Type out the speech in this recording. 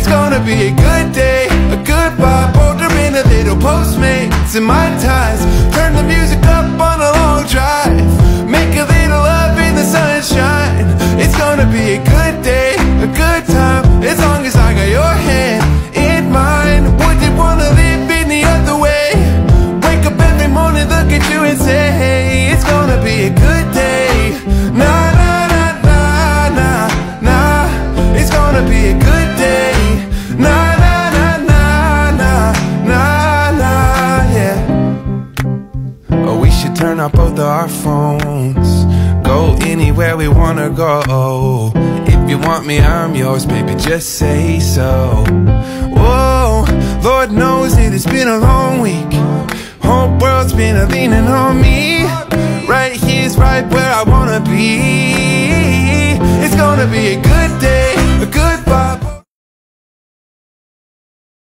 It's gonna be a good day, a good vibe. Order in a little Postmates and Mai Tais. Turn the music up on a long drive. Make a little love in the sunshine. It's gonna be a good day, a good time. As long as I got your hand in mine. Would you wanna live in the other way? Wake up every morning, look at you and say, hey, it's gonna be a good day. Nah, nah, nah, nah, nah, nah. It's gonna be a good day. Nah, nah, nah, nah, nah, nah, nah, yeah. Oh, we should turn off both of our phones. Go anywhere we wanna go. If you want me, I'm yours, baby, just say so. Whoa, Lord knows it has been a long week. Whole world's been leaning on me. Right here's right where I wanna be. It's gonna be a good day,